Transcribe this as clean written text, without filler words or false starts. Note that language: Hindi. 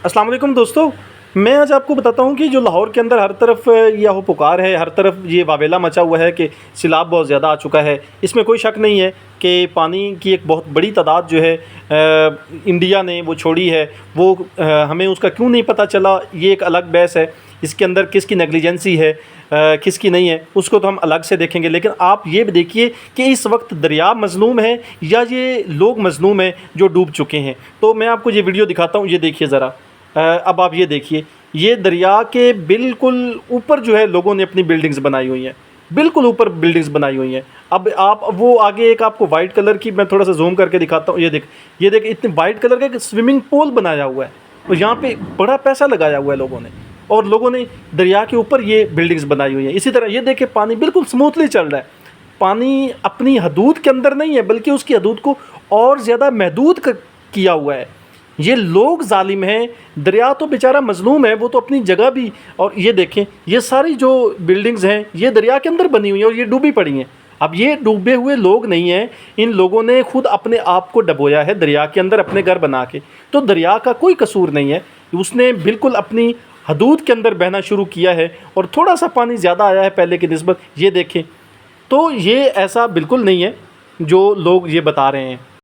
अस्सलाम वालेकुम दोस्तों, मैं आज आपको बताता हूँ कि जो लाहौर के अंदर हर तरफ ये हो पुकार है, हर तरफ ये वावेला मचा हुआ है कि सैलाब बहुत ज़्यादा आ चुका है। इसमें कोई शक नहीं है कि पानी की एक बहुत बड़ी तादाद जो है इंडिया ने वो छोड़ी है। वो हमें उसका क्यों नहीं पता चला, ये एक अलग बहस है। इसके अंदर किसकी नेग्लिजेंसी है, किसकी नहीं है, उसको तो हम अलग से देखेंगे। लेकिन आप ये भी देखिए कि इस वक्त दरिया मज़लूम है या ये लोग मज़लूम हैं जो डूब चुके हैं। तो मैं आपको ये वीडियो दिखाता हूँ, ये देखिए ज़रा। अब आप ये देखिए, ये दरिया के बिल्कुल ऊपर जो है लोगों ने अपनी बिल्डिंग्स बनाई हुई हैं, बिल्कुल ऊपर बिल्डिंग्स बनाई हुई हैं। अब आप वो आगे एक आपको वाइट कलर की मैं थोड़ा सा जूम करके दिखाता हूँ। ये देख इतने वाइट कलर का एक स्विमिंग पूल बनाया हुआ है और यहाँ पे बड़ा पैसा लगाया हुआ है लोगों ने, और लोगों ने दरिया के ऊपर ये बिल्डिंग्स बनाई हुई हैं। इसी तरह ये देखिए, पानी बिल्कुल स्मूथली चल रहा है। पानी अपनी हदूद के अंदर नहीं है, बल्कि उसकी हदूद को और ज़्यादा महदूद किया हुआ है। ये लोग जालिम हैं, दरिया तो बेचारा मज़लूम है, वो तो अपनी जगह भी। और ये देखें, ये सारी जो बिल्डिंग्स हैं ये दरिया के अंदर बनी हुई हैं और ये डूबी पड़ी हैं। अब ये डूबे हुए लोग नहीं हैं, इन लोगों ने खुद अपने आप को डबोया है दरिया के अंदर अपने घर बना के। तो दरिया का कोई कसूर नहीं है, उसने बिल्कुल अपनी हदूद के अंदर बहना शुरू किया है और थोड़ा सा पानी ज़्यादा आया है पहले की निस्बत, ये देखें। तो ये ऐसा बिल्कुल नहीं है जो लोग ये बता रहे हैं।